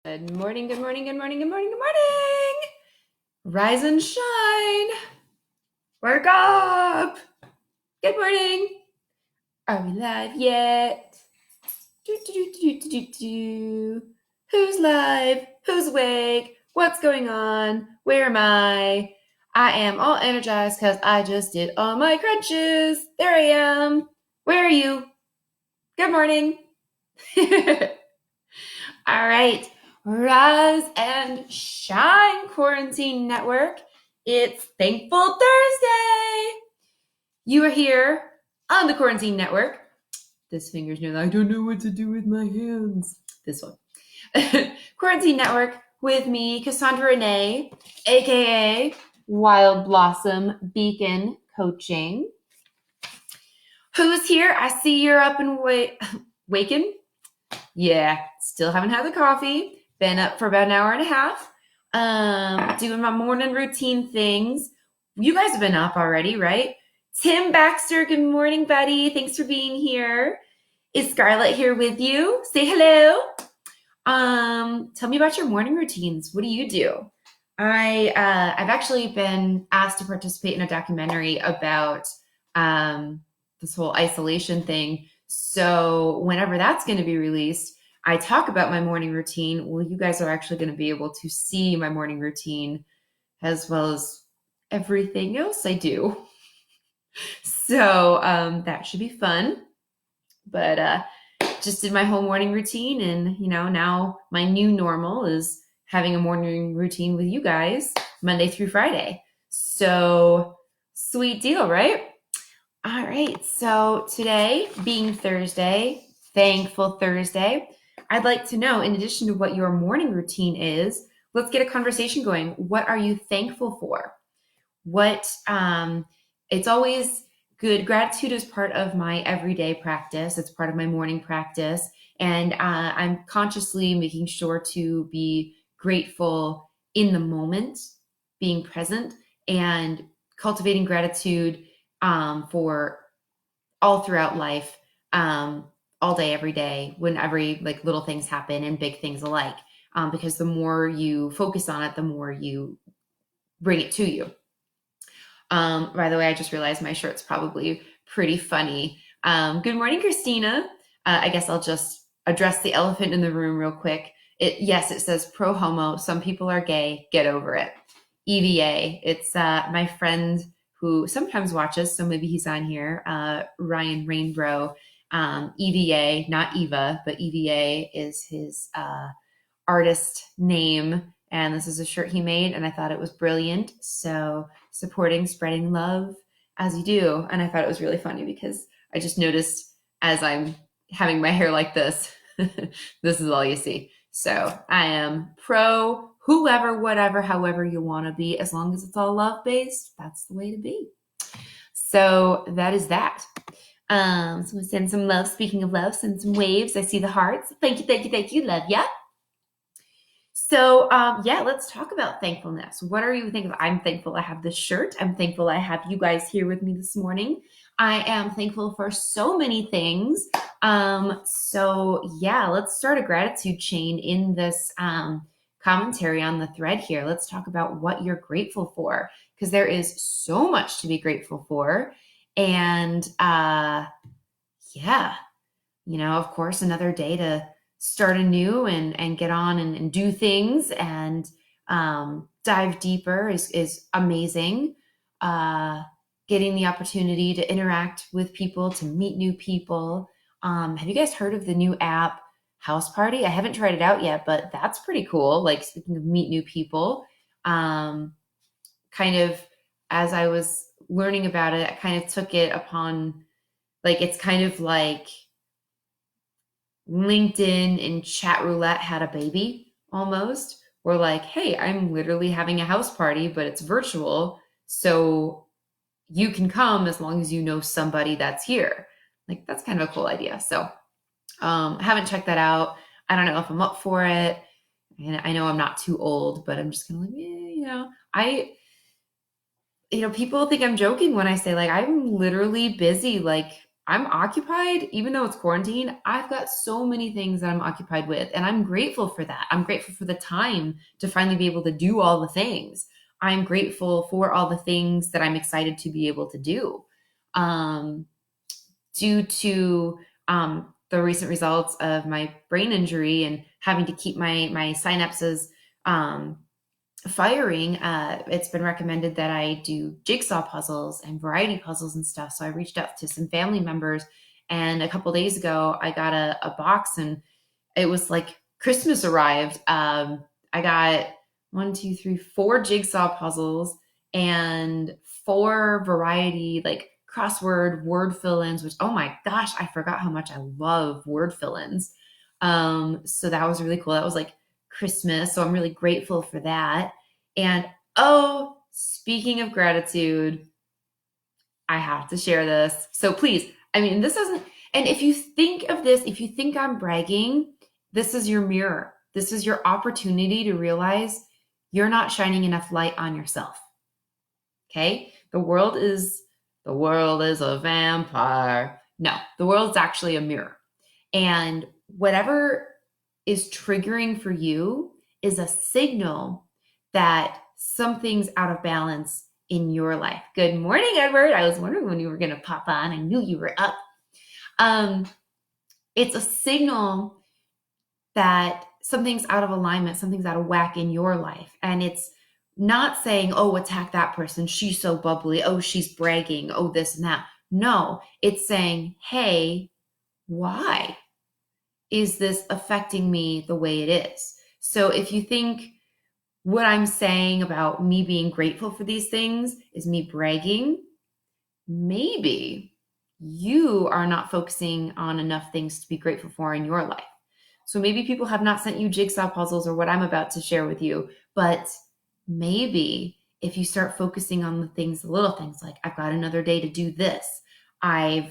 Good morning, good morning, good morning, good morning, good morning. Rise and shine. Wake up. Good morning. Are we live yet? Who's live? Who's awake? What's going on? Where am I? I am all energized because I just did all my crunches. There I am. Where are you? Good morning. All right. Rise and shine, Quarantine Network. It's Thankful Thursday. You are here on the Quarantine Network. This finger's near, I don't know what to do with my hands. This one. Quarantine Network with me, Cassandra Renee, aka Wild Blossom Beacon Coaching. Who's here? I see you're up and waking. Yeah, still haven't had the coffee. Been up for about an hour and a half. Doing my morning routine things. You guys have been up already, right? Tim Baxter, good morning, buddy. Thanks for being here. Is Scarlett here with you? Say hello. Tell me about your morning routines. What do you do? I've actually been asked to participate in a documentary about this whole isolation thing. So whenever that's going to be released, I talk about my morning routine. Well, you guys are actually going to be able to see my morning routine as well as everything else I do. So that should be fun. But just did my whole morning routine, and now my new normal is having a morning routine with you guys Monday through Friday. So sweet deal, right? All right, so today being Thursday, Thankful Thursday, I'd like to know, in addition to what your morning routine is, let's get a conversation going. What are you thankful for? It's always good. Gratitude is part of my everyday practice. It's part of my morning practice. And I'm consciously making sure to be grateful in the moment, being present, and cultivating gratitude for all throughout life, all day, every day, when every little things happen and big things alike. Because the more you focus on it, the more you bring it to you. By the way, I just realized my shirt's probably pretty funny. Good morning, Christina. I guess I'll just address the elephant in the room real quick. Yes, it says pro homo. Some people are gay. Get over it. EVA. It's my friend who sometimes watches, so maybe he's on here, Ryan Rainbow. EVA, not Eva, but EVA is his artist name. And this is a shirt he made, and I thought it was brilliant. So supporting, spreading love as you do. And I thought it was really funny because I just noticed as I'm having my hair like this, this is all you see. So I am pro whoever, whatever, however you want to be, as long as it's all love-based, that's the way to be. So that is that. So I'm going to send some love. Speaking of love, send some waves. I see the hearts. Thank you, thank you, thank you. Love ya. So let's talk about thankfulness. What are you thankful? I'm thankful I have this shirt. I'm thankful I have you guys here with me this morning. I am thankful for so many things. Let's start a gratitude chain in this commentary on the thread here. Let's talk about what you're grateful for, because there is so much to be grateful for. And of course, another day to start anew and get on and do things and dive deeper is amazing. Getting the opportunity to interact with people, to meet new people. Have you guys heard of the new app House Party? I haven't tried it out yet, but that's pretty cool. Like, speaking of meet new people, kind of as I was learning about it, I kind of took it upon, it's kind of like LinkedIn and Chat Roulette had a baby almost. We're like, hey, I'm literally having a house party, but it's virtual. So you can come as long as you know somebody that's here. That's kind of a cool idea. So I haven't checked that out. I don't know if I'm up for it. And I know I'm not too old, but I'm just kind of people think I'm joking when I say I'm literally busy I'm occupied, even though it's quarantine. I've got so many things that I'm occupied with, and I'm grateful for that. I'm grateful for the time to finally be able to do all the things. I'm grateful for all the things that I'm excited to be able to do. Um, Due to the recent results of my brain injury and having to keep my synapses firing, it's been recommended that I do jigsaw puzzles and variety puzzles and stuff. So I reached out to some family members, and a couple days ago, I got a box, and it was like Christmas arrived. I got 4 jigsaw puzzles and 4 variety, like crossword word fill-ins, which, oh my gosh, I forgot how much I love word fill-ins. So that was really cool. That was like Christmas. So I'm really grateful for that. And oh, speaking of gratitude, I have to share this. So please, I mean, this doesn't, and if you think of this, if you think I'm bragging, this is your mirror. This is your opportunity to realize you're not shining enough light on yourself. Okay? The world is a vampire. No, the world's actually a mirror. And whatever is triggering for you is a signal that something's out of balance in your life. Good morning, Edward. I was wondering when you were going to pop on. I knew you were up. It's a signal that something's out of alignment, something's out of whack in your life. And it's not saying, oh, attack that person. She's so bubbly. Oh, she's bragging. Oh, this and that. No, it's saying, hey, why is this affecting me the way it is? So if you think what I'm saying about me being grateful for these things is me bragging, maybe you are not focusing on enough things to be grateful for in your life. So maybe people have not sent you jigsaw puzzles or what I'm about to share with you, but maybe if you start focusing on the things, the little things, like I've got another day to do this, I've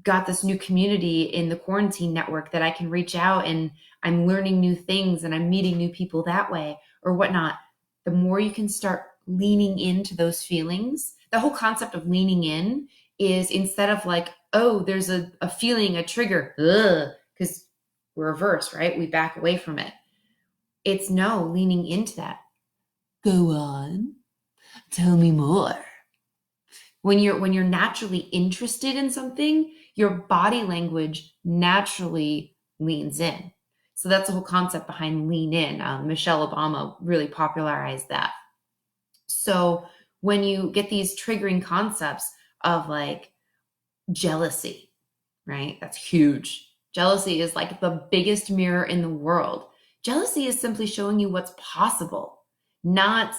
got this new community in the quarantine network that I can reach out, and I'm learning new things and I'm meeting new people that way or whatnot. The more you can start leaning into those feelings, the whole concept of leaning in is, instead of like, oh, there's a feeling, a trigger, because we're reverse, right? We back away from it. It's no, leaning into that. Go on, tell me more. When you're naturally interested in something, your body language naturally leans in. So that's the whole concept behind lean in. Michelle Obama really popularized that. So when you get these triggering concepts of like jealousy, right? That's huge. Jealousy is like the biggest mirror in the world. Jealousy is simply showing you what's possible, not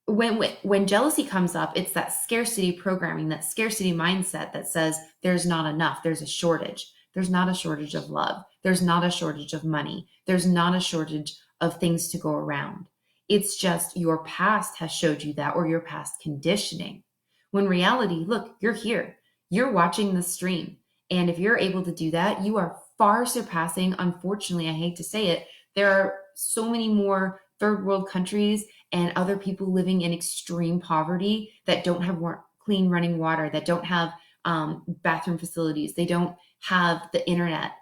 when jealousy comes up, it's that scarcity programming, that scarcity mindset that says there's not enough, there's a shortage. There's not a shortage of love. There's not a shortage of money. There's not a shortage of things to go around. It's just your past has showed you that, or your past conditioning. When reality, look, you're here. You're watching the stream. And if you're able to do that, you are far surpassing, unfortunately, I hate to say it, there are so many more third world countries and other people living in extreme poverty that don't have clean running water, that don't have bathroom facilities, they don't have the internet,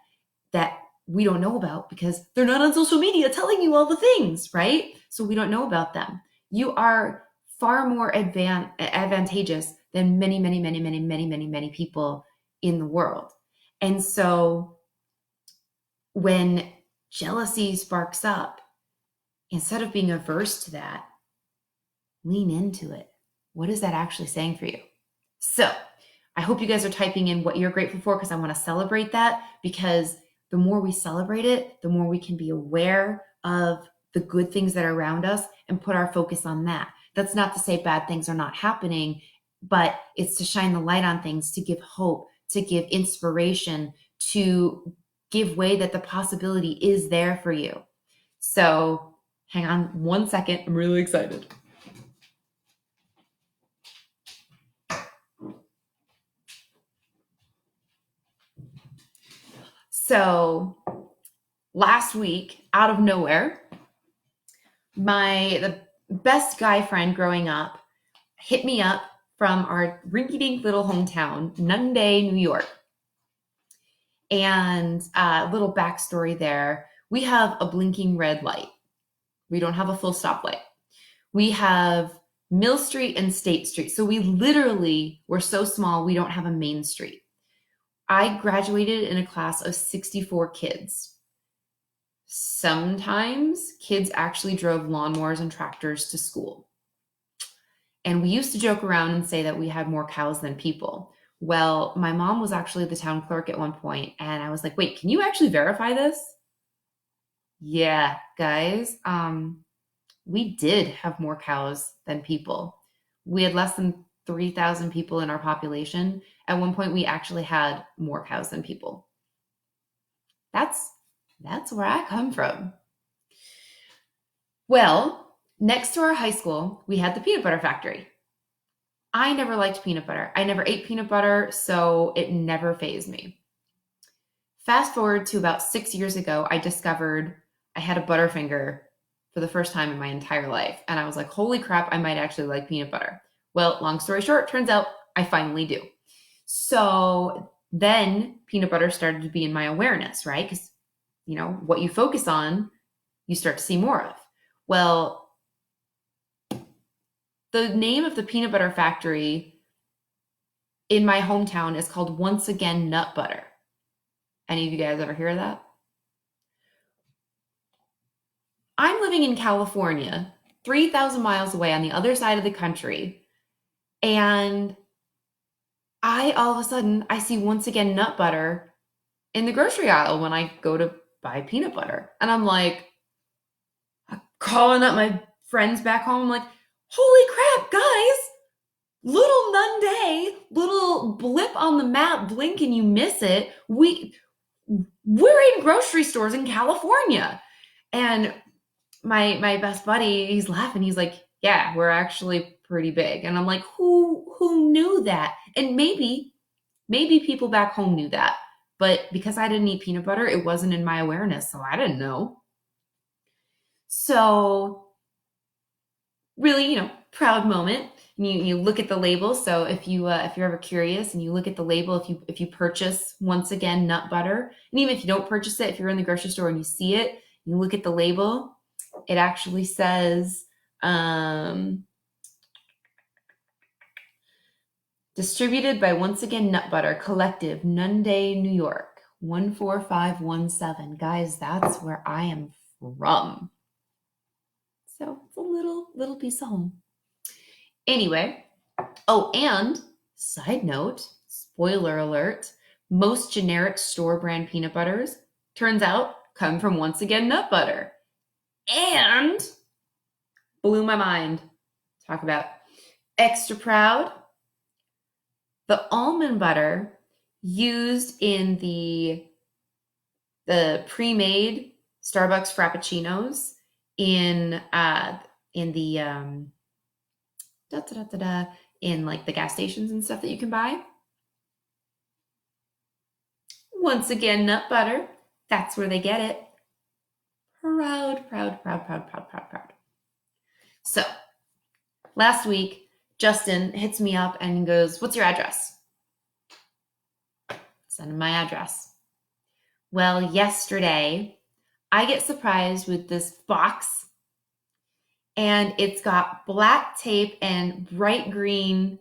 that we don't know about because they're not on social media telling you all the things, right? So we don't know about them. You are far more advantageous than many, many, many, many, many, many, many people in the world. And so when jealousy sparks up, instead of being averse to that, lean into it. What is that actually saying for you? So I hope you guys are typing in what you're grateful for, because I want to celebrate that, because the more we celebrate it, the more we can be aware of the good things that are around us and put our focus on that. That's not to say bad things are not happening, but it's to shine the light on things, to give hope, to give inspiration, to give way that the possibility is there for you. So hang on 1 second. I'm really excited. So last week, out of nowhere, the best guy friend growing up hit me up from our rinky-dink little hometown, Nunde, New York. And a little backstory there. We have a blinking red light. We don't have a full stoplight. We have Mill Street and State Street. So we literally were so small, we don't have a main street. I graduated in a class of 64 kids. Sometimes kids actually drove lawnmowers and tractors to school. And we used to joke around and say that we had more cows than people. Well, my mom was actually the town clerk at one point, and I was like, wait, can you actually verify this? Yeah, guys, we did have more cows than people. We had less than 3,000 people in our population. At one point, we actually had more cows than people. That's where I come from. Well, next to our high school, we had the peanut butter factory. I never liked peanut butter. I never ate peanut butter, so it never fazed me. Fast forward to about 6 years ago, I discovered I had a Butterfinger for the first time in my entire life. And I was like, holy crap, I might actually like peanut butter. Well, long story short, turns out I finally do. So then peanut butter started to be in my awareness, right? Because, what you focus on, you start to see more of. Well, the name of the peanut butter factory in my hometown is called Once Again Nut Butter. Any of you guys ever hear of that? I'm living in California, 3,000 miles away on the other side of the country. And all of a sudden, I see Once Again Nut Butter in the grocery aisle when I go to buy peanut butter. And I'm like, calling up my friends back home. I'm like, holy crap, guys, little nun day, little blip on the map, blink and you miss it. We're in grocery stores in California. And my best buddy, he's laughing. He's like, yeah, we're actually pretty big. And I'm like, who knew that? And maybe people back home knew that. But because I didn't eat peanut butter, it wasn't in my awareness. So I didn't know. So really, proud moment. You look at the label. So if you're ever curious and you look at the label, if you purchase Once Again Nut Butter, and even if you don't purchase it, if you're in the grocery store and you see it, you look at the label, it actually says distributed by Once Again Nut Butter Collective, Nunday, New York, 14517. Guys, that's where I am from. So it's a little piece of home. Anyway, and side note, spoiler alert, most generic store brand peanut butters, turns out, come from Once Again Nut Butter. And blew my mind. Talk about extra proud. The almond butter used in the pre-made Starbucks Frappuccinos in the in like the gas stations and stuff that you can buy. Once Again Nut Butter. That's where they get it. Proud. So last week, Justin hits me up and goes, what's your address? Send him my address. Well, yesterday, I get surprised with this box, and it's got black tape and bright green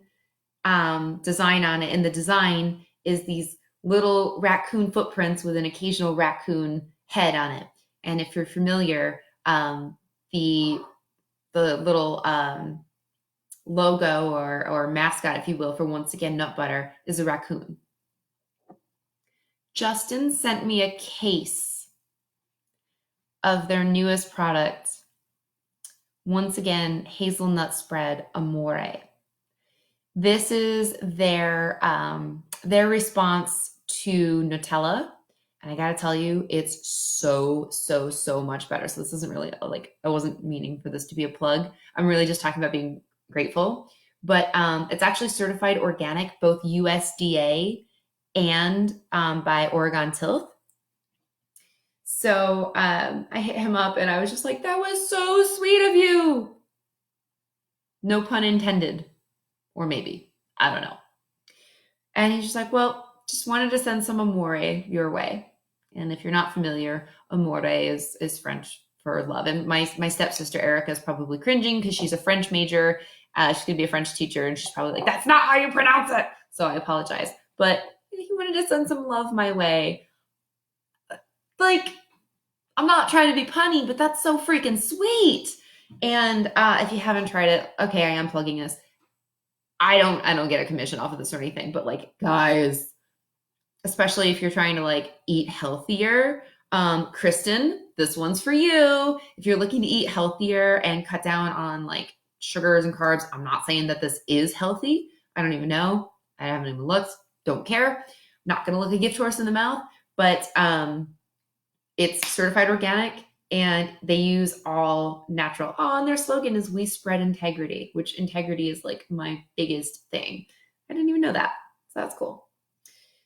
design on it. And the design is these little raccoon footprints with an occasional raccoon head on it. And if you're familiar, the little logo or mascot, if you will, for Once Again Nut Butter is a raccoon. Justin sent me a case of their newest product, Once Again Hazelnut Spread Amore. This is their response to Nutella. And I gotta tell you, it's so much better. So this isn't really I wasn't meaning for this to be a plug. I'm really just talking about being grateful. But it's actually certified organic, both USDA and by Oregon Tilth. So I hit him up and I was just like, that was so sweet of you. No pun intended. Or maybe. I don't know. And he's just like, well, just wanted to send some amore your way. And if you're not familiar, amore is French for love. And my stepsister Erica is probably cringing because she's a French major. She's gonna be a French teacher, and she's probably like, "That's not how you pronounce it." So I apologize. But he wanted to send some love my way. Like, I'm not trying to be punny, but that's so freaking sweet. And if you haven't tried it, okay, I am plugging this. I don't get a commission off of this or anything, but like, guys, especially if you're trying to like eat healthier, Kristen, this one's for you. If you're looking to eat healthier and cut down on like sugars and carbs, I'm not saying that this is healthy. I don't even know. I haven't even looked. Don't care. Not gonna look a gift horse in the mouth, but it's certified organic and they use all natural. Oh, and their slogan is "We spread integrity," which integrity is like my biggest thing. I didn't even know that. So that's cool.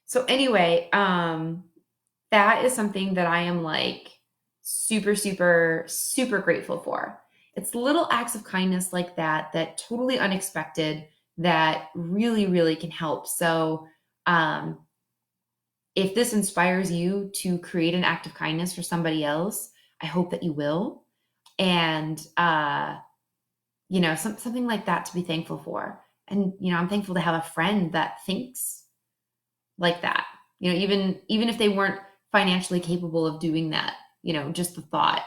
So anyway, that is something that I am like super, super, super grateful for. It's little acts of kindness like that, that totally unexpected, that really, really can help. So, if this inspires you to create an act of kindness for somebody else, I hope that you will. And, something like that to be thankful for. And, I'm thankful to have a friend that thinks like that. Even if they weren't financially capable of doing that, just the thought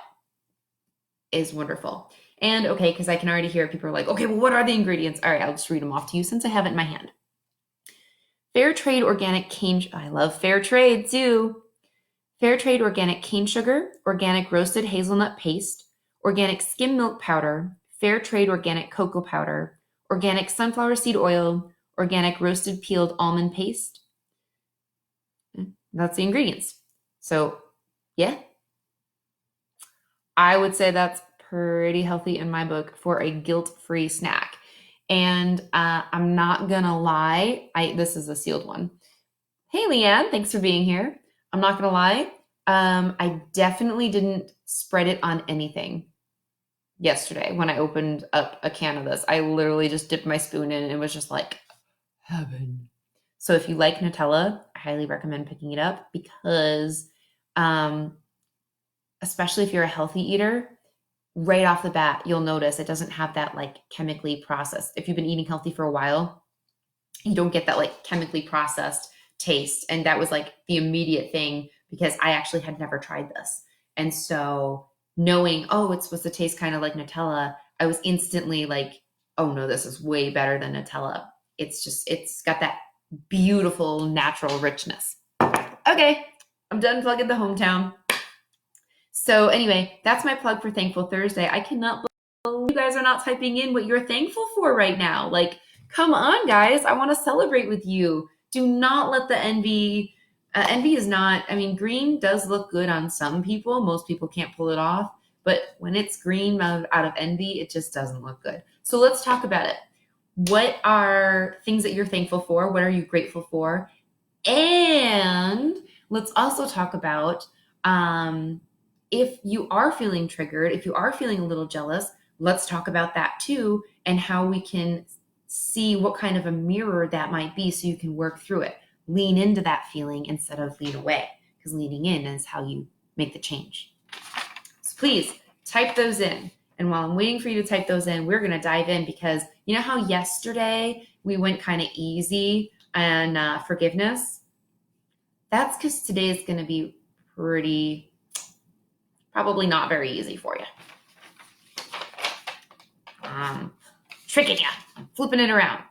is wonderful. And okay, because I can already hear people are like, okay, well, what are the ingredients? All right, I'll just read them off to you since I have it in my hand. Fair trade organic cane. I love fair trade too. Fair trade organic cane sugar, organic roasted hazelnut paste, organic skim milk powder, fair trade organic cocoa powder, organic sunflower seed oil, organic roasted peeled almond paste. That's the ingredients. So, yeah, I would say that's pretty healthy in my book for a guilt-free snack. And I'm not gonna lie, this is a sealed one. Hey, Leanne, thanks for being here. I'm not gonna lie, I definitely didn't spread it on anything yesterday when I opened up a can of this. I literally just dipped my spoon in and it was just like heaven. So if you like Nutella, I highly recommend picking it up because, especially if you're a healthy eater, right off the bat, you'll notice it doesn't have that like chemically processed. If you've been eating healthy for a while, you don't get that like chemically processed taste. And that was like the immediate thing because I actually had never tried this. And so knowing, oh, it's supposed to taste kind of like Nutella, I was instantly like, oh no, this is way better than Nutella. It's got that beautiful natural richness. Okay, I'm done plugging the hometown. So anyway, that's my plug for Thankful Thursday. I cannot believe you guys are not typing in what you're thankful for right now. Like, come on, guys. I want to celebrate with you. Do not let the envy. Envy is not, green does look good on some people. Most people can't pull it off. But when it's green out of envy, it just doesn't look good. So let's talk about it. What are things that you're thankful for? What are you grateful for? And let's also talk about if you are feeling triggered, if you are feeling a little jealous, let's talk about that too and how we can see what kind of a mirror that might be so you can work through it. Lean into that feeling instead of lean away, because leaning in is how you make the change. So please type those in. And while I'm waiting for you to type those in, we're going to dive in because you know how yesterday we went kind of easy on forgiveness? That's because today is going to be probably not very easy for you. Tricking you, flipping it around,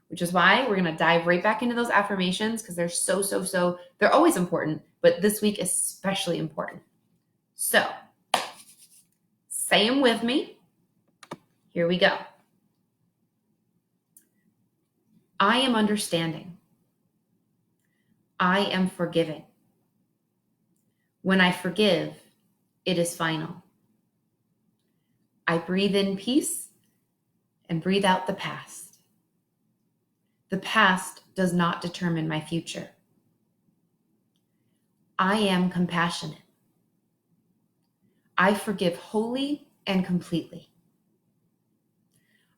which is why we're going to dive right back into those affirmations because they're so, they're always important, but this week especially important. So say them with me. Here we go. I am understanding. I am forgiving. When I forgive, it is final. I breathe in peace and breathe out the past. The past does not determine my future. I am compassionate. I forgive wholly and completely.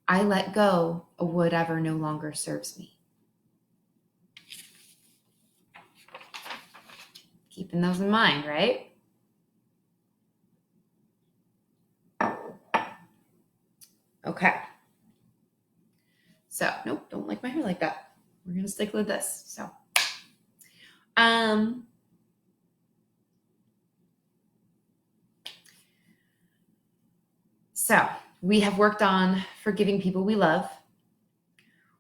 I let go of whatever no longer serves me. Keeping those in mind, right? Okay. So, nope, don't like my hair like that. We're going to stick with this. So we have worked on forgiving people we love.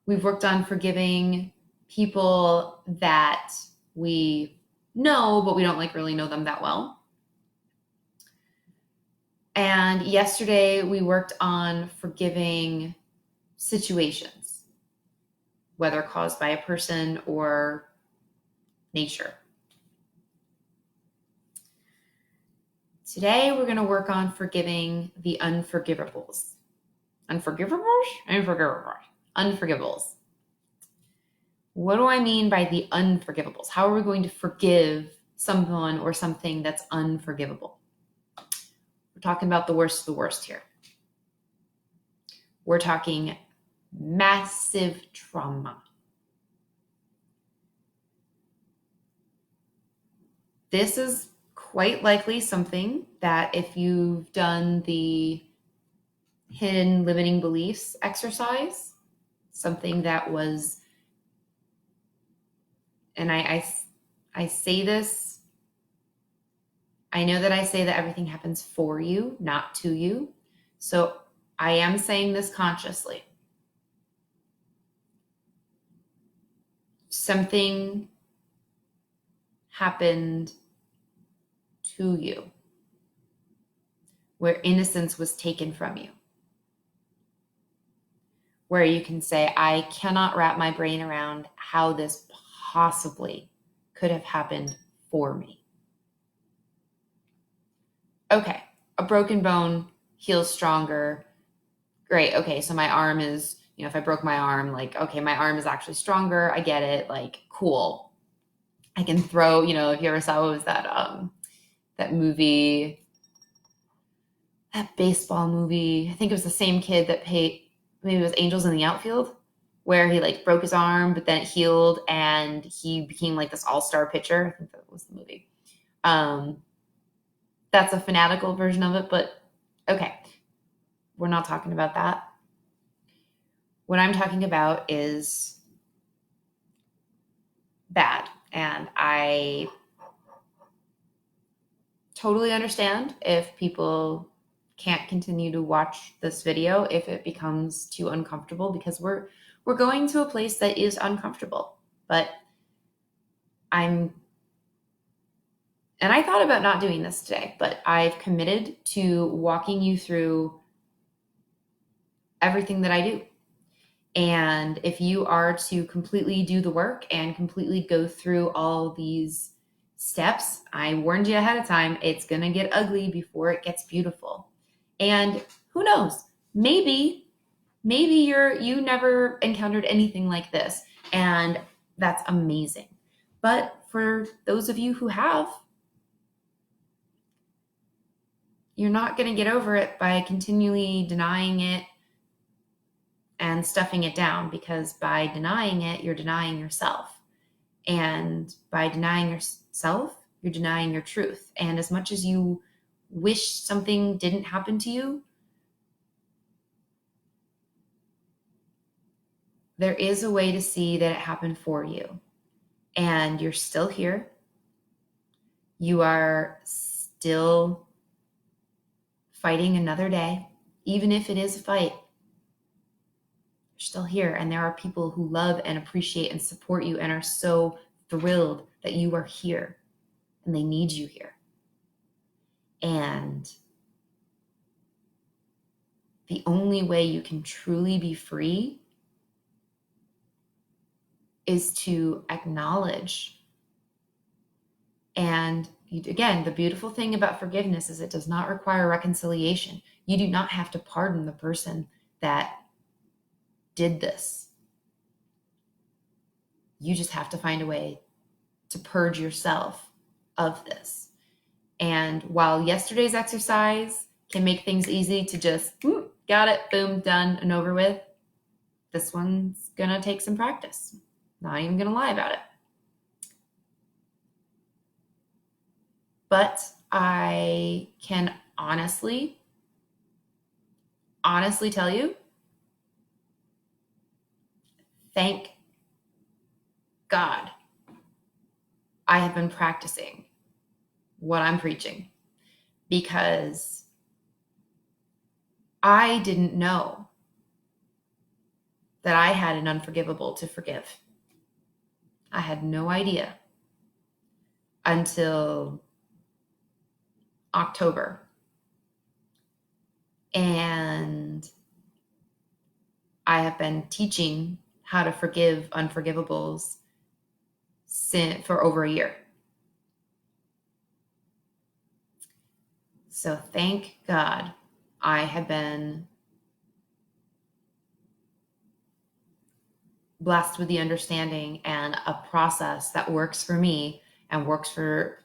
We've worked on forgiving people that we know, but we don't like really know them that well. And yesterday we worked on forgiving situations, whether caused by a person or nature. Today we're going to work on forgiving the unforgivables. Unforgivables? Unforgivables. What do I mean by the unforgivables? How are we going to forgive someone or something that's unforgivable? We're talking about the worst of the worst here. We're talking massive trauma. This is quite likely something that if you've done the hidden limiting beliefs exercise, something that was, and I say this, I know that I say that everything happens for you, not to you. So I am saying this consciously. Something happened to you where innocence was taken from you, where you can say, I cannot wrap my brain around how this possibly could have happened for me. Okay, a broken bone heals stronger. Great. Okay, so my arm is, if I broke my arm, like, okay, my arm is actually stronger. I get it. Like, cool. I can throw, if you ever saw, what was that movie, that baseball movie? I think it was the same kid that maybe it was Angels in the Outfield, where he like broke his arm, but then it healed and he became like this all-star pitcher. I think that was the movie. That's a fanatical version of it, but okay. We're not talking about that. What I'm talking about is bad. And I totally understand if people can't continue to watch this video if it becomes too uncomfortable, because we're going to a place that is uncomfortable. But I thought about not doing this today, but I've committed to walking you through everything that I do. And if you are to completely do the work and completely go through all these steps, I warned you ahead of time, it's going to get ugly before it gets beautiful. And who knows, maybe you never encountered anything like this, and that's amazing. But for those of you who have, you're not going to get over it by continually denying it and stuffing it down, because by denying it, you're denying yourself. And by denying yourself, you're denying your truth. And as much as you wish something didn't happen to you, there is a way to see that it happened for you. And you're still here. You are still fighting another day, even if it is a fight. You're still here, and there are people who love and appreciate and support you and are so thrilled that you are here, and they need you here. And the only way you can truly be free is to acknowledge. And again, the beautiful thing about forgiveness is it does not require reconciliation. You do not have to pardon the person that did this. You just have to find a way to purge yourself of this. And while yesterday's exercise can make things easy to just, got it, boom, done and over with, this one's going to take some practice. Not even going to lie about it. But I can honestly tell you, thank God I have been practicing what I'm preaching, because I didn't know that I had an unforgivable to forgive. I had no idea until October. And I have been teaching how to forgive unforgivables for over a year. So thank God I have been blessed with the understanding and a process that works for me and works for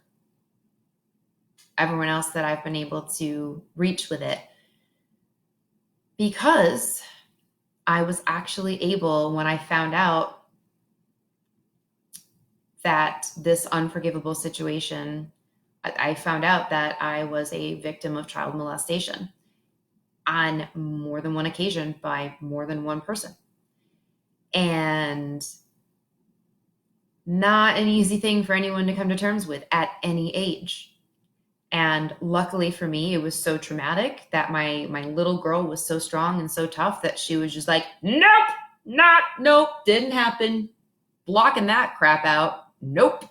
everyone else that I've been able to reach with it. Because I was actually able, when I found out that this unforgivable situation, I found out that I was a victim of child molestation on more than one occasion by more than one person. And not an easy thing for anyone to come to terms with at any age. And luckily for me, it was so traumatic that my little girl was so strong and so tough that she was just like, nope, didn't happen. Blocking that crap out. Nope.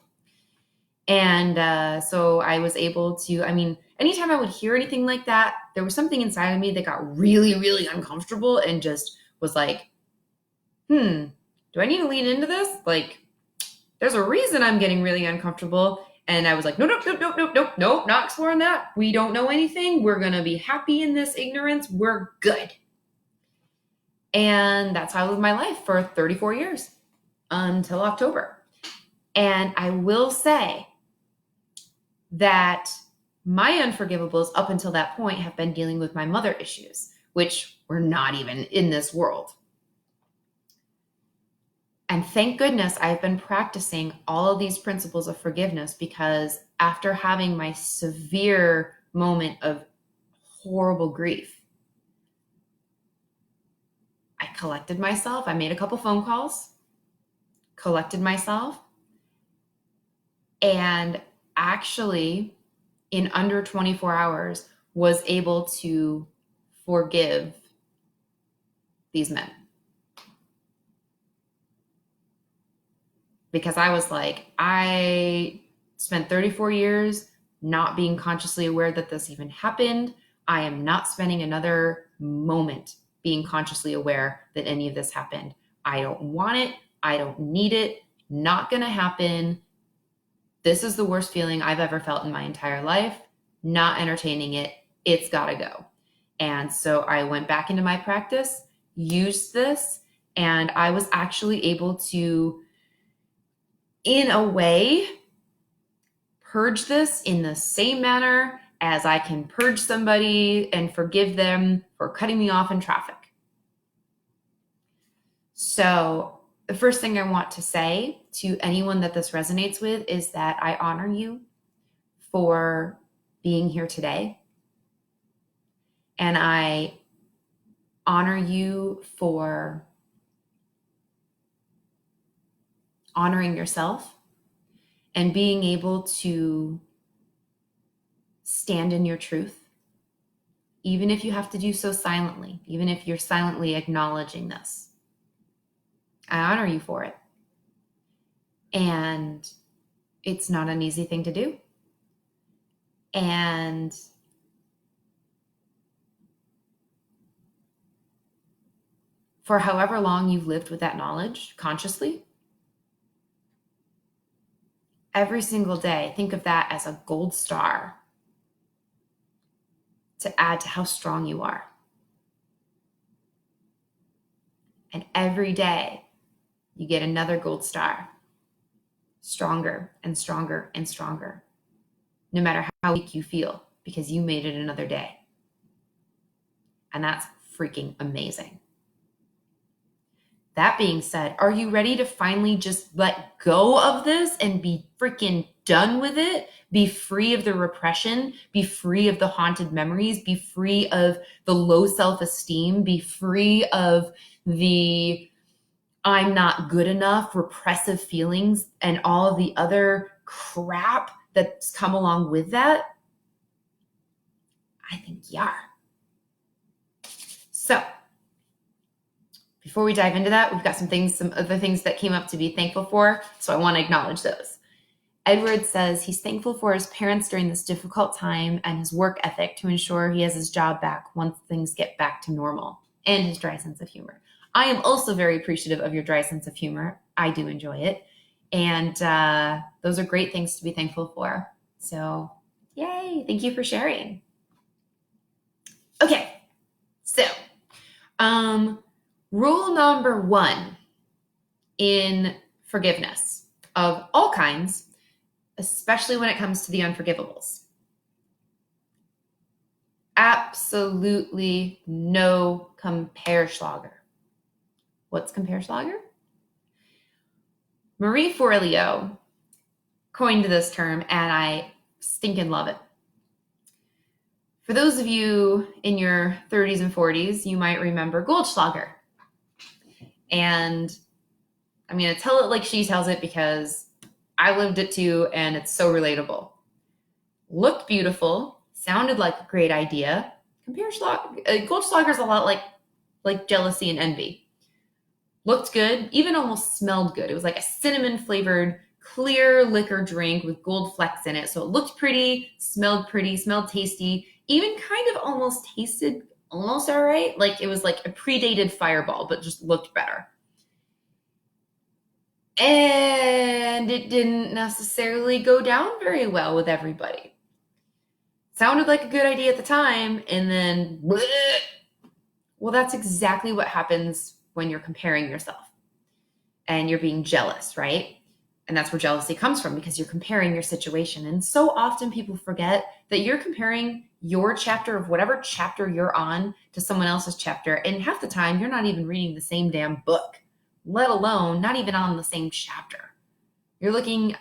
And so I was able to, anytime I would hear anything like that, there was something inside of me that got really, really uncomfortable and just was like, do I need to lean into this? Like, there's a reason I'm getting really uncomfortable. And I was like, nope, not exploring that. We don't know anything. We're going to be happy in this ignorance. We're good. And that's how I lived my life for 34 years until October. And I will say that my unforgivables up until that point have been dealing with my mother issues, which were not even in this world. And thank goodness I've been practicing all of these principles of forgiveness, because after having my severe moment of horrible grief, I collected myself. I made a couple phone calls, collected myself, and actually in under 24 hours was able to forgive these men. Because I was like, I spent 34 years not being consciously aware that this even happened. I am not spending another moment being consciously aware that any of this happened. I don't want it. I don't need it. Not going to happen. This is the worst feeling I've ever felt in my entire life. Not entertaining it. It's got to go. And so I went back into my practice, used this, and I was actually able to, in a way, purge this in the same manner as I can purge somebody and forgive them for cutting me off in traffic. So the first thing I want to say to anyone that this resonates with is that I honor you for being here today. And I honor you for honoring yourself and being able to stand in your truth, even if you have to do so silently, even if you're silently acknowledging this. I honor you for it. And it's not an easy thing to do. And for however long you've lived with that knowledge consciously, every single day, think of that as a gold star to add to how strong you are. And every day you get another gold star, stronger and stronger and stronger, no matter how weak you feel, because you made it another day. And that's freaking amazing. That being said, are you ready to finally just let go of this and be freaking done with it, be free of the repression, be free of the haunted memories, be free of the low self-esteem, be free of the I'm not good enough, repressive feelings, and all of the other crap that's come along with that, I think you are. So before we dive into that, we've got some other things that came up to be thankful for. So I want to acknowledge those. Edward says he's thankful for his parents during this difficult time and his work ethic to ensure he has his job back once things get back to normal, and his dry sense of humor. I am also very appreciative of your dry sense of humor. I do enjoy it. And those are great things to be thankful for. So yay, thank you for sharing. Okay, so rule number 1 in forgiveness of all kinds, especially when it comes to the unforgivables. Absolutely no Comparschlager. What's Comparschlager? Marie Forleo coined this term, and I stinking love it. For those of you in your 30s and 40s, you might remember Goldschlager. And I'm going to tell it like she tells it because I lived it too, and it's so relatable. Looked beautiful, sounded like a great idea. Goldschlager is a lot like jealousy and envy. Looked good, even almost smelled good. It was like a cinnamon flavored clear liquor drink with gold flecks in it. So it looked pretty, smelled tasty, even kind of almost tasted almost all right. Like it was like a predated Fireball, but just looked better. And it didn't necessarily go down very well with everybody. Sounded like a good idea at the time, and then bleh. Well, that's exactly what happens when you're comparing yourself and you're being jealous, right? And that's where jealousy comes from, because you're comparing your situation. And so often people forget that you're comparing your chapter of whatever chapter you're on to someone else's chapter. And half the time you're not even reading the same damn book, let alone not even on the same chapter. You're looking,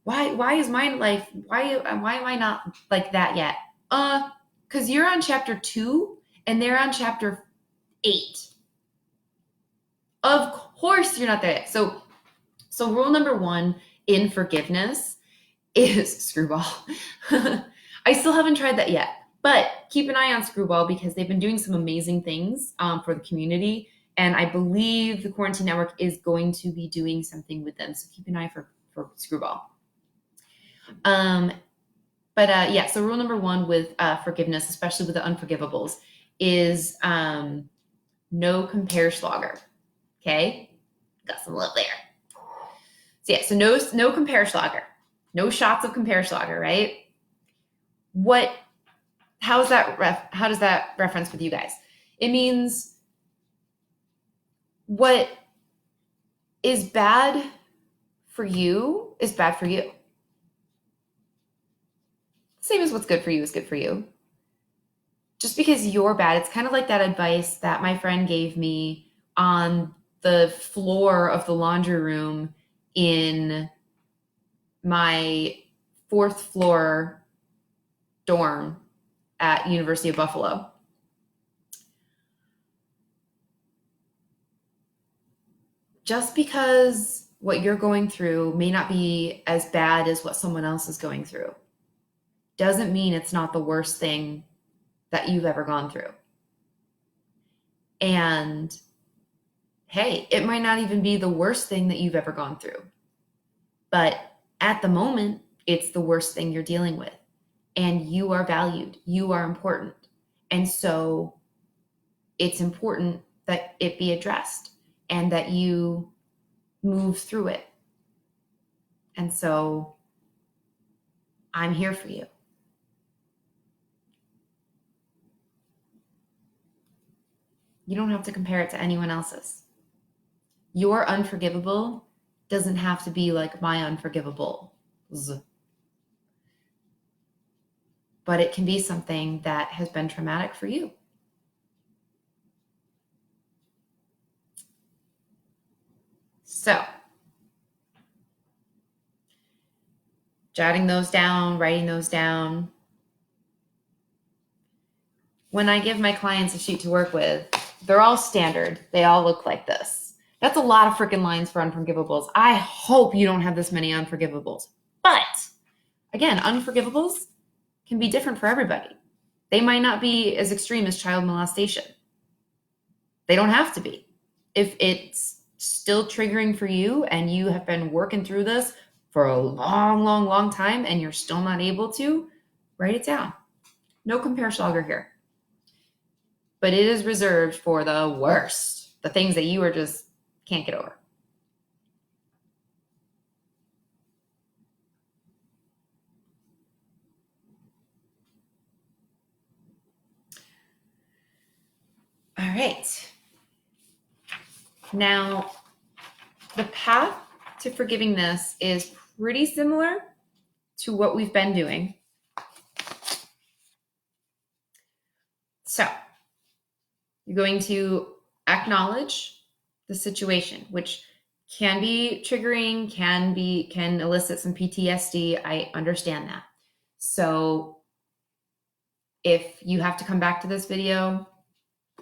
why is my life, why am I not like that yet? Because you're on chapter 2 and they're on chapter 8. Of course you're not there yet. So rule number 1 in forgiveness is Screwball. I still haven't tried that yet, but keep an eye on Screwball because they've been doing some amazing things for the community. And I believe the Quarantine Network is going to be doing something with them. So keep an eye for Screwball. Yeah, so rule number 1 with forgiveness, especially with the Unforgivables, is no Comparschlager. Okay? Got some love there. So yeah, so no Comparschlager. No shots of Comparschlager, right? How does that reference with you guys? It means what is bad for you is bad for you. Same as what's good for you is good for you. Just because you're bad, it's kind of like that advice that my friend gave me on the floor of the laundry room in my 4th floor dorm at University of Buffalo. Just because what you're going through may not be as bad as what someone else is going through doesn't mean it's not the worst thing that you've ever gone through. And hey, it might not even be the worst thing that you've ever gone through. But at the moment, it's the worst thing you're dealing with. And you are valued. You are important. And so it's important that it be addressed and that you move through it. And so I'm here for you. You don't have to compare it to anyone else's. Your unforgivable doesn't have to be like my unforgivables. But it can be something that has been traumatic for you. So, Jotting those down, writing those down. When I give my clients a sheet to work with, they're all standard. They all look like this. That's a lot of freaking lines for unforgivables. I hope you don't have this many unforgivables. But again, unforgivables can be different for everybody. They might not be as extreme as child molestation. They don't have to be. If it's still triggering for you and you have been working through this for a long, long, long time and you're still not able to, write it down. No compare schlager here. But it is reserved for the worst, the things that you are just can't get over. All right. Now, the path to forgiving this is pretty similar to what we've been doing. So, you're going to acknowledge the situation, which can be triggering, can elicit some PTSD. I understand that. So if you have to come back to this video,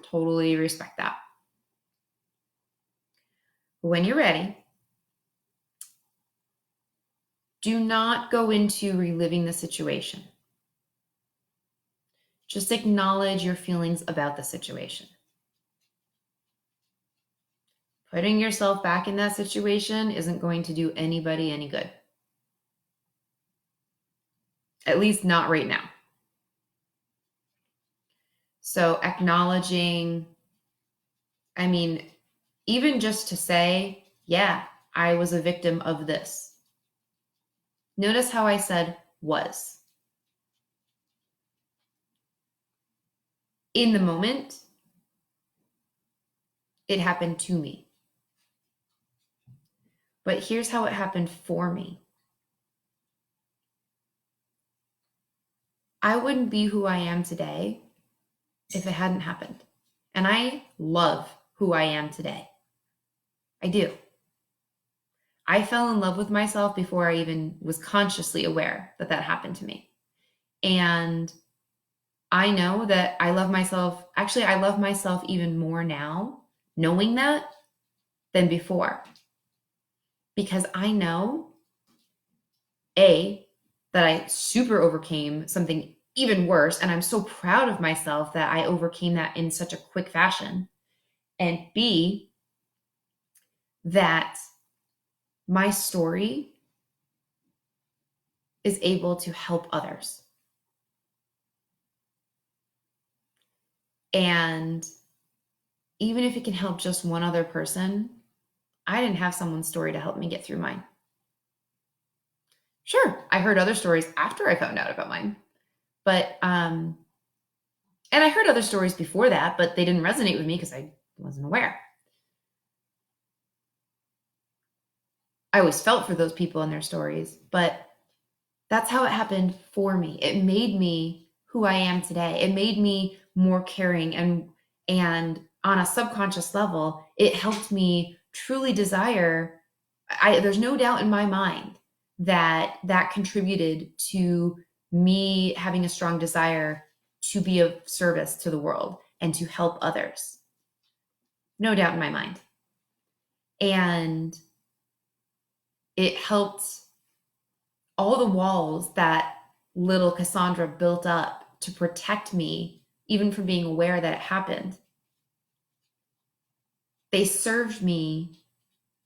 totally respect that. When you're ready, do not go into reliving the situation. Just acknowledge your feelings about the situation. Putting yourself back in that situation isn't going to do anybody any good. At least not right now. So acknowledging, even just to say, yeah, I was a victim of this. Notice how I said was. In the moment, it happened to me. But here's how it happened for me. I wouldn't be who I am today if it hadn't happened. And I love who I am today. I do. I fell in love with myself before I even was consciously aware that that happened to me. And I know that I love myself. Actually, I love myself even more now, knowing that, than before. Because I know, A, that I super overcame something even worse. And I'm so proud of myself that I overcame that in such a quick fashion. And B, that my story is able to help others. And even if it can help just one other person, I didn't have someone's story to help me get through mine. Sure, I heard other stories after I found out about mine. But, and I heard other stories before that, but they didn't resonate with me because I wasn't aware. I always felt for those people and their stories, but that's how it happened for me. It made me who I am today. It made me more caring, and on a subconscious level, it helped me truly desire. There's no doubt in my mind that that contributed to me having a strong desire to be of service to the world and to help others. No doubt in my mind. And it helped all the walls that little Cassandra built up to protect me, even from being aware that it happened. They served me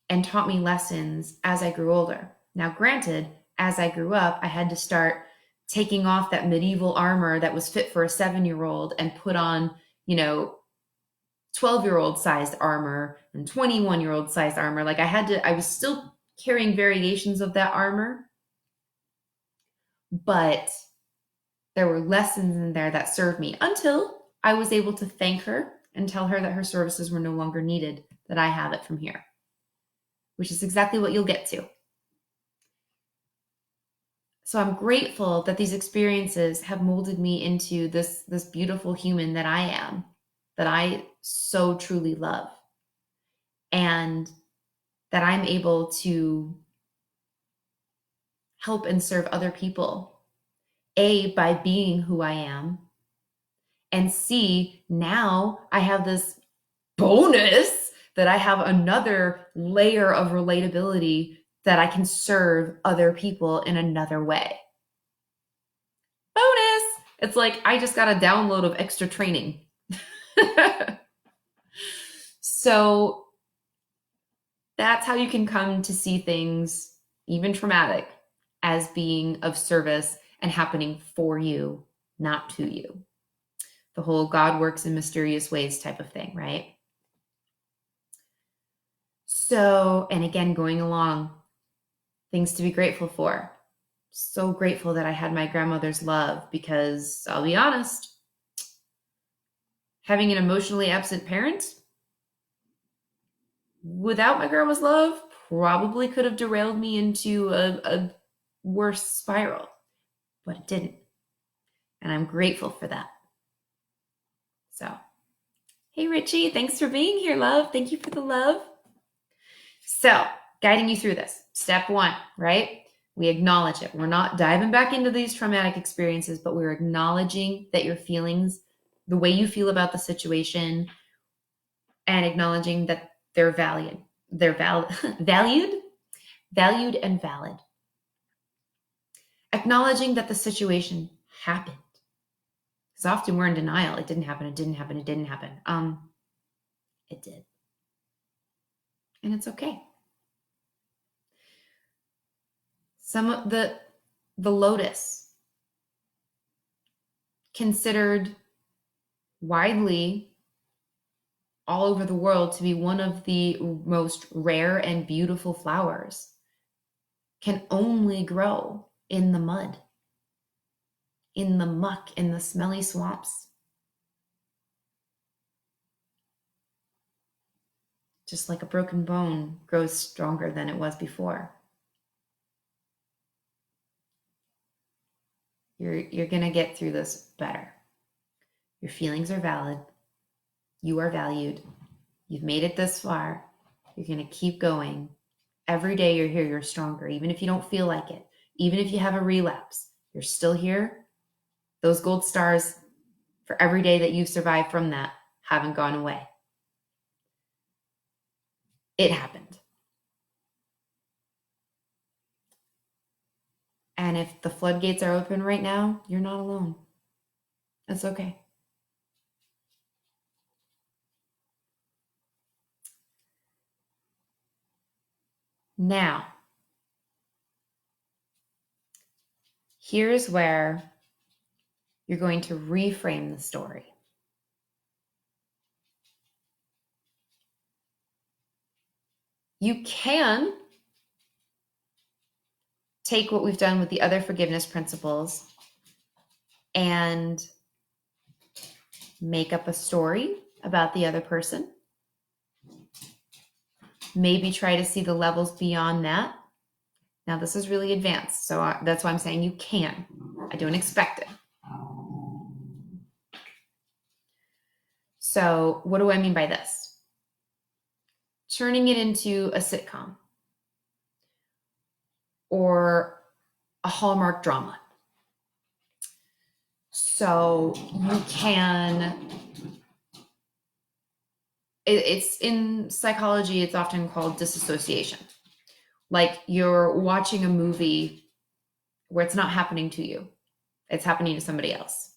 and taught me lessons as I grew older. Now, granted, as I grew up, I had to start taking off that medieval armor that was fit for a 7-year-old and put on, 12-year-old sized armor and 21-year-old sized armor. Like I was still carrying variations of that armor, but there were lessons in there that served me until I was able to thank her and tell her that her services were no longer needed, that I have it from here, which is exactly what you'll get to. So I'm grateful that these experiences have molded me into this beautiful human that I am, that I so truly love, and that I'm able to help and serve other people. A, by being who I am. And C, now I have this bonus that I have another layer of relatability that I can serve other people in another way. Bonus! It's like I just got a download of extra training. So that's how you can come to see things, even traumatic, as being of service and happening for you, not to you. The whole God works in mysterious ways type of thing, right? So, and again, going along, things to be grateful for. So grateful that I had my grandmother's love, because I'll be honest, having an emotionally absent parent without my grandma's love probably could have derailed me into a worse spiral, but it didn't. And I'm grateful for that. So, hey, Richie, thanks for being here, love. Thank you for the love. So, guiding you through this. Step 1, right? We acknowledge it. We're not diving back into these traumatic experiences, but we're acknowledging that your feelings, the way you feel about the situation, and acknowledging that they're valued. They're valued and valid. Acknowledging that the situation happened. Because often we're in denial. It didn't happen. It didn't happen. It didn't happen. It did. And it's okay. Some of the lotus, considered widely all over the world to be one of the most rare and beautiful flowers, can only grow in the mud, in the muck, in the smelly swamps. Just like a broken bone grows stronger than it was before. You're going to get through this better. Your feelings are valid. You are valued. You've made it this far. You're going to keep going. Every day you're here, you're stronger. Even if you don't feel like it, even if you have a relapse, you're still here. Those gold stars for every day that you've survived from that haven't gone away. It happened. And if the floodgates are open right now, you're not alone. That's okay. Now, here's where you're going to reframe the story. You can take what we've done with the other forgiveness principles and make up a story about the other person. Maybe try to see the levels beyond that. Now, this is really advanced, so that's why I'm saying you can. I don't expect it. So what do I mean by this? Turning it into a sitcom or a Hallmark drama. So you can, it's in psychology, it's often called disassociation. Like you're watching a movie where it's not happening to you. It's happening to somebody else.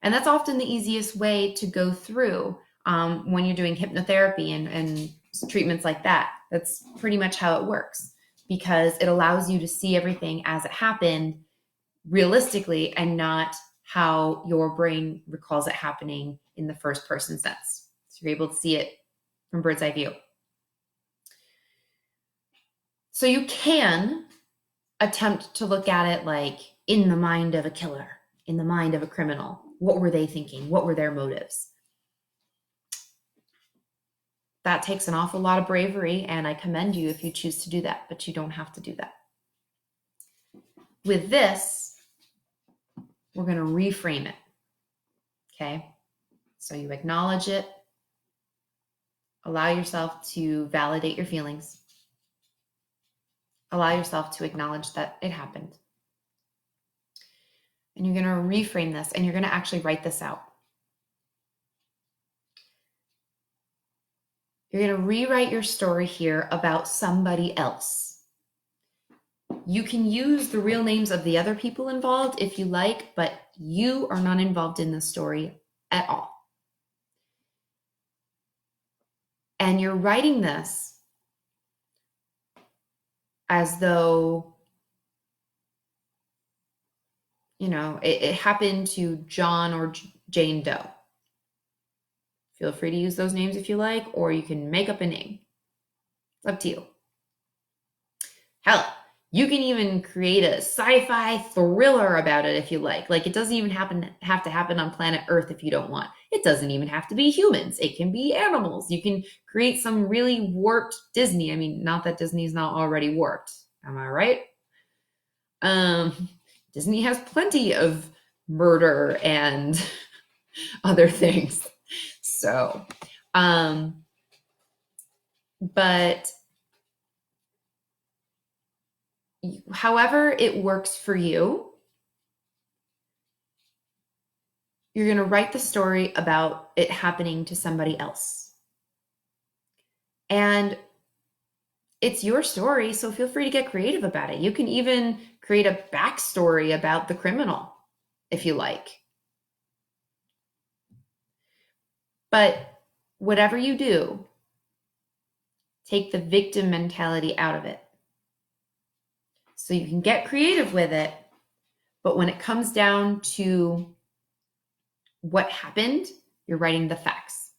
And that's often the easiest way to go through when you're doing hypnotherapy and treatments like that. That's pretty much how it works, because it allows you to see everything as it happened realistically and not how your brain recalls it happening in the first person sense. So you're able to see it from bird's eye view. So you can attempt to look at it like in the mind of a killer, in the mind of a criminal. What were they thinking? What were their motives? That takes an awful lot of bravery, and I commend you if you choose to do that, but you don't have to do that. With this, we're going to reframe it. Okay? So you acknowledge it, allow yourself to validate your feelings, Allow yourself to acknowledge that it happened. And you're going to reframe this, and you're going to actually write this out. You're going to rewrite your story here about somebody else. You can use the real names of the other people involved if you like, but you are not involved in the story at all. And you're writing this as though, it happened to John or Jane Doe. Feel free to use those names if you like, or you can make up a name. It's up to you. Hell, you can even create a sci-fi thriller about it if you like. Like, it doesn't even have to happen on planet Earth if you don't want. It doesn't even have to be humans. It can be animals. You can create some really warped Disney. I mean, not that Disney's not already warped. Am I right? Disney has plenty of murder and other things. So, but however it works for you, you're going to write the story about it happening to somebody else. And it's your story, so feel free to get creative about it. You can even create a backstory about the criminal if you like. But whatever you do, take the victim mentality out of it. So you can get creative with it, but when it comes down to what happened, you're writing the facts.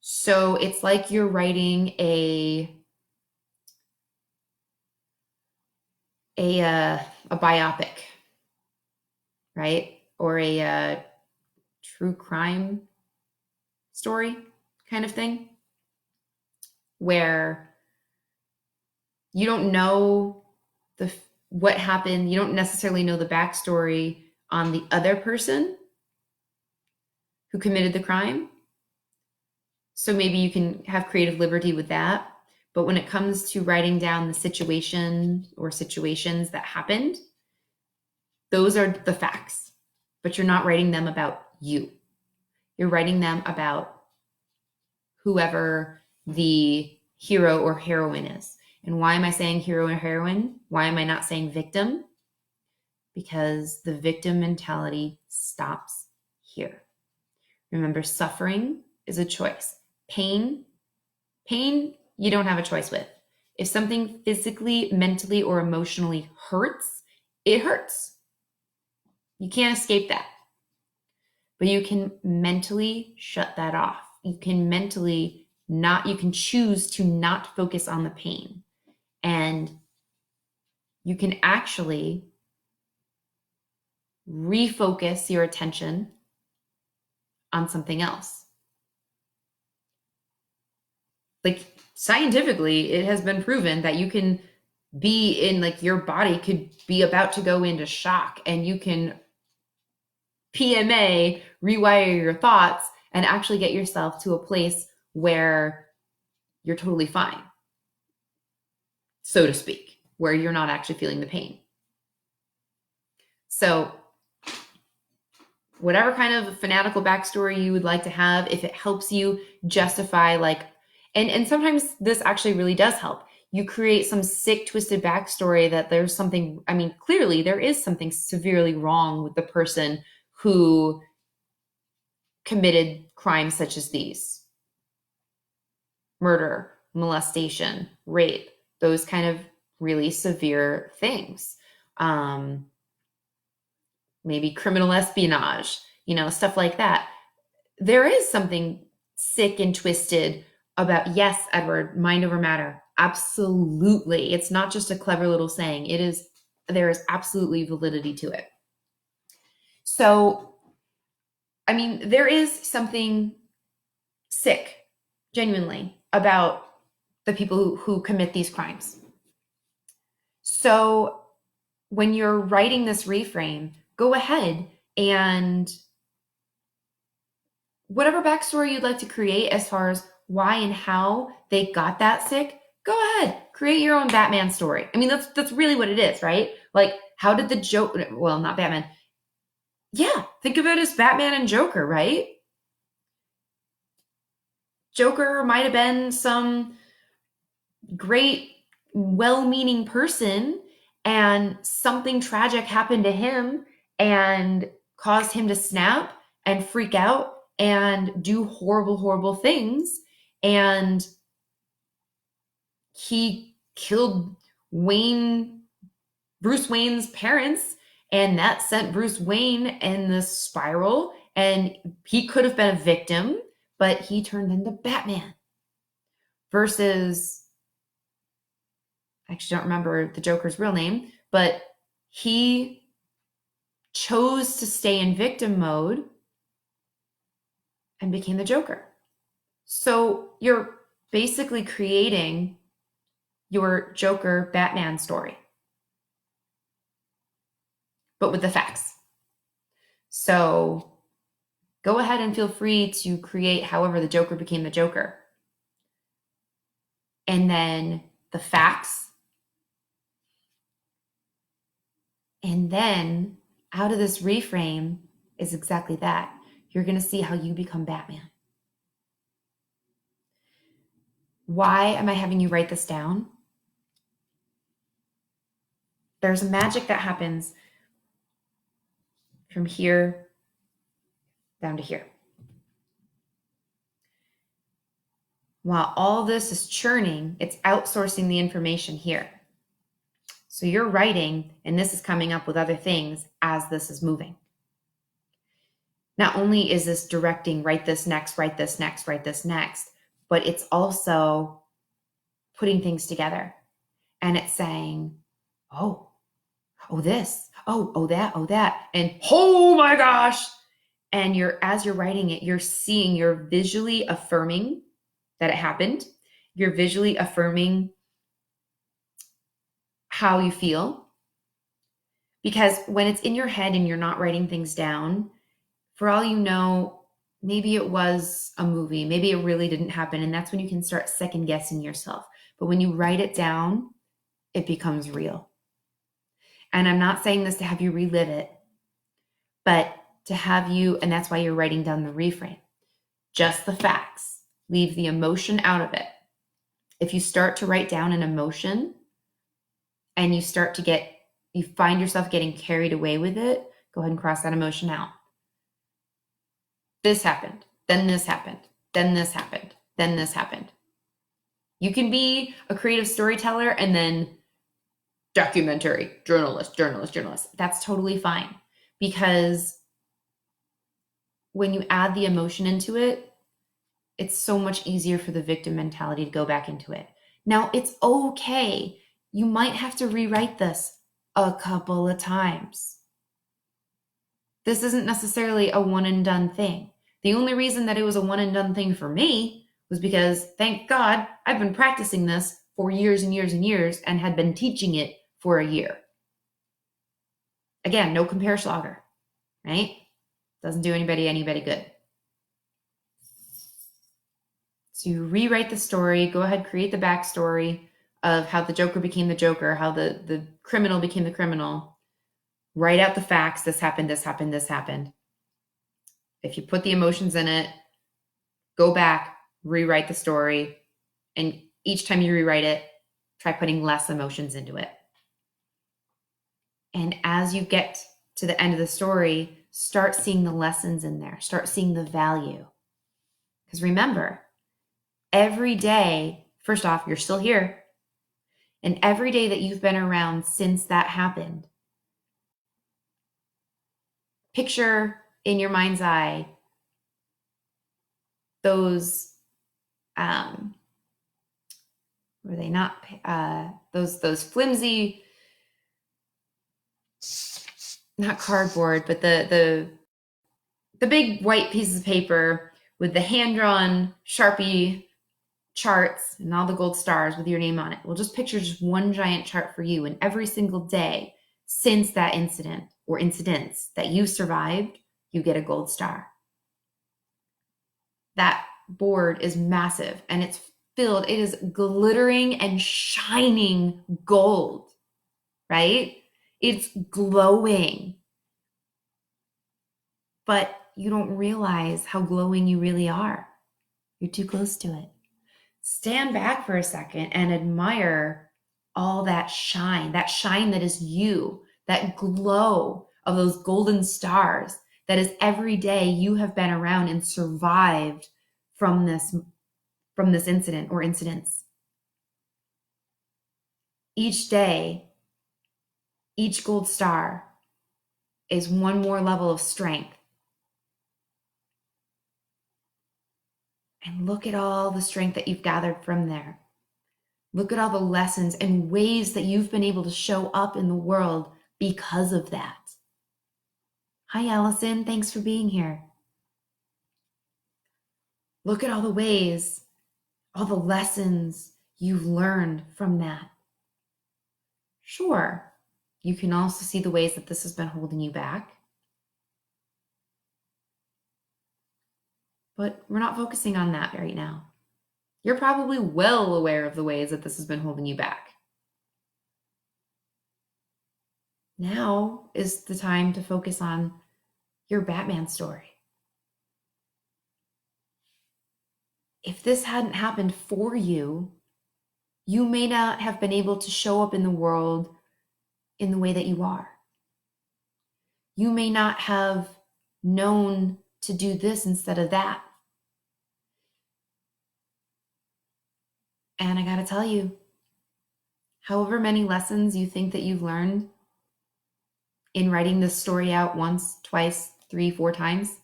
So it's like you're writing a biopic, right? Or a true crime story kind of thing, where you don't know what happened. You don't necessarily know the backstory on the other person who committed the crime. So maybe you can have creative liberty with that. But when it comes to writing down the situation or situations that happened, those are the facts. But you're not writing them about you. You're writing them about whoever the hero or heroine is. And why am I saying hero or heroine? Why am I not saying victim? Because the victim mentality stops here. Remember, suffering is a choice. Pain, you don't have a choice with. If something physically, mentally, or emotionally hurts, it hurts. You can't escape that. But you can mentally shut that off. You can you can choose to not focus on the pain. And you can actually refocus your attention on something else. Like, scientifically, it has been proven that you can be in, like, your body could be about to go into shock, and you can PMA, rewire your thoughts, and actually get yourself to a place where you're totally fine, so to speak, where you're not actually feeling the pain. So whatever kind of fanatical backstory you would like to have, if it helps you justify, like, and sometimes this actually really does help. You create some sick, twisted backstory that there's something, I mean, clearly there is something severely wrong with the person who committed crimes such as these: murder, molestation, rape, those kind of really severe things. Maybe criminal espionage, stuff like that. There is something sick and twisted about, yes, Edward, mind over matter. Absolutely. It's not just a clever little saying. There is absolutely validity to it. So, I mean, there is something sick, genuinely, about the people who commit these crimes. So when you're writing this reframe, go ahead and whatever backstory you'd like to create as far as why and how they got that sick, go ahead. create your own Batman story. I mean, that's really what it is, right? Like, how did the Joker, well, not Batman. Yeah, think of it as Batman and Joker, right? Joker might have been some great, well-meaning person, and something tragic happened to him and caused him to snap and freak out and do horrible, horrible things. And he killed Bruce Wayne's parents, and that sent Bruce Wayne in this spiral. And he could have been a victim, but he turned into Batman. Versus, I actually don't remember the Joker's real name, but he chose to stay in victim mode and became the Joker. So you're basically creating your Joker Batman story, but with the facts. So go ahead and feel free to create however the Joker became the Joker. And then the facts. And then out of this reframe is exactly that. You're going to see how you become Batman. Why am I having you write this down? There's a magic that happens from here down to here. While all this is churning, it's outsourcing the information here. So you're writing, and this is coming up with other things as this is moving. Not only is this directing, write this next, write this next, write this next, but it's also putting things together. And it's saying, oh this, oh that, and oh my gosh. And as you're writing it, you're visually affirming that it happened. You're visually affirming how you feel. Because when it's in your head and you're not writing things down, for all you know, maybe it was a movie, maybe it really didn't happen. And that's when you can start second guessing yourself. But when you write it down, it becomes real. And I'm not saying this to have you relive it, but to have you, and that's why you're writing down the reframe. Just the facts. Leave the emotion out of it. If you start to write down an emotion and you find yourself getting carried away with it, go ahead and cross that emotion out. This happened, then this happened, then this happened, then this happened. You can be a creative storyteller and then documentary, journalist. That's totally fine. Because when you add the emotion into it, it's so much easier for the victim mentality to go back into it. Now, it's okay. You might have to rewrite this a couple of times. This isn't necessarily a one and done thing. The only reason that it was a one and done thing for me was because, thank God, I've been practicing this for years and years and years and had been teaching it for a year. Again, no compare schlager, right? Doesn't do anybody good. So you rewrite the story, go ahead, create the backstory of how the Joker became the Joker, how the criminal became the criminal. Write out the facts. This happened, this happened, this happened. If you put the emotions in it, go back, rewrite the story. And each time you rewrite it, try putting less emotions into it. And as you get to the end of the story, start seeing the lessons in there. Start seeing the value. Because remember, every day, first off, you're still here. And every day that you've been around since that happened, picture in your mind's eye those, were they not, those flimsy, not cardboard, but the big white pieces of paper with the hand-drawn Sharpie charts and all the gold stars with your name on it. Well, just picture just one giant chart for you, and every single day since that incident or incidents that you survived, you get a gold star. That board is massive, and it's filled. It is glittering and shining gold, right? It's glowing. But you don't realize how glowing you really are. You're too close to it. Stand back for a second and admire all that shine that is you, that glow of those golden stars that is every day you have been around and survived from this incident or incidents. Each day, each gold star is one more level of strength. And look at all the strength that you've gathered from there. Look at all the lessons and ways that you've been able to show up in the world because of that. Hi, Allison. Thanks for being here. Look at all the ways, all the lessons you've learned from that. Sure, you can also see the ways that this has been holding you back. But we're not focusing on that right now. You're probably well aware of the ways that this has been holding you back. Now is the time to focus on your Batman story. If this hadn't happened for you, you may not have been able to show up in the world in the way that you are. You may not have known to do this instead of that. And I gotta tell you, however many lessons you think that you've learned in writing this story out once, twice, 3, 4 times,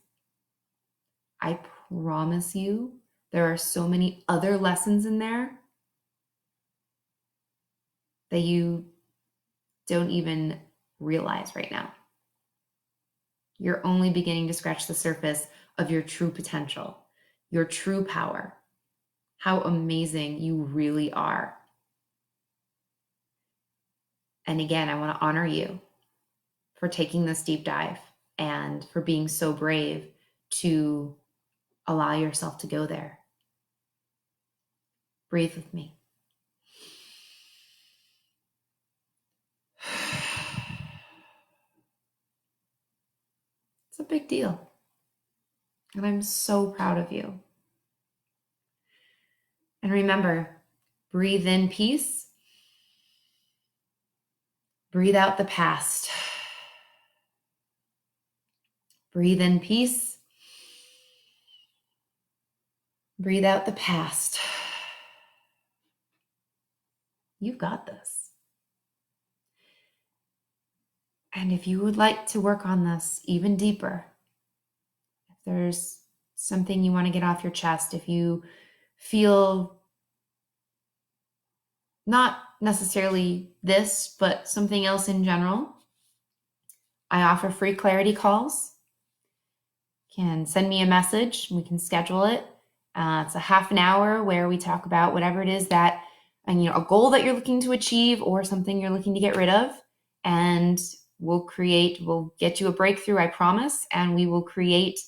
I promise you there are so many other lessons in there that you don't even realize right now. You're only beginning to scratch the surface of your true potential, your true power, how amazing you really are. And again, I want to honor you for taking this deep dive and for being so brave to allow yourself to go there. Breathe with me. It's a big deal. And I'm so proud of you. And remember, breathe in peace. Breathe out the past. Breathe in peace. Breathe out the past. You've got this. And if you would like to work on this even deeper, if there's something you want to get off your chest, if you feel not necessarily this, but something else in general, I offer free clarity calls. You can send me a message. We can schedule it. It's a half an hour where we talk about whatever it is that, and a goal that you're looking to achieve or something you're looking to get rid of. And we'll get you a breakthrough, I promise. And we will create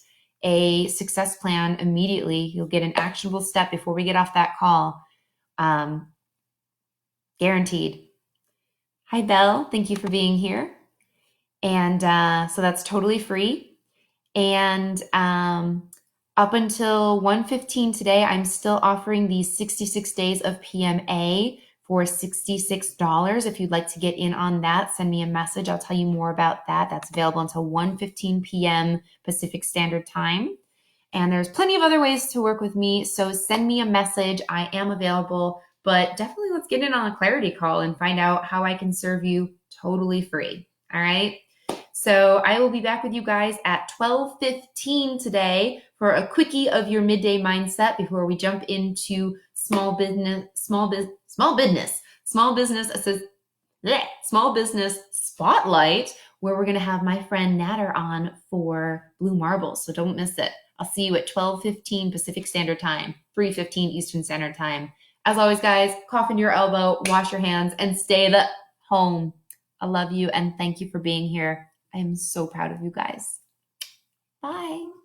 a success plan immediately. You'll get an actionable step before we get off that call. Guaranteed. Hi, Belle. Thank you for being here. And so that's totally free. And up until 1:15 today, I'm still offering these 66 days of PMA for $66. If you'd like to get in on that, send me a message. I'll tell you more about that. That's available until 1:15 p.m. Pacific Standard Time. And there's plenty of other ways to work with me. So send me a message. I am available. But definitely let's get in on a clarity call and find out how I can serve you totally free. All right. So I will be back with you guys at 12:15 today for a quickie of your midday mindset before we jump into small business spotlight, where we're going to have my friend Natter on for Blue Marbles. So don't miss it. I'll see you at 12:15 Pacific Standard Time, 3:15 Eastern Standard Time. As always, guys, cough into your elbow, wash your hands, and stay the home. I love you and thank you for being here. I am so proud of you guys. Bye.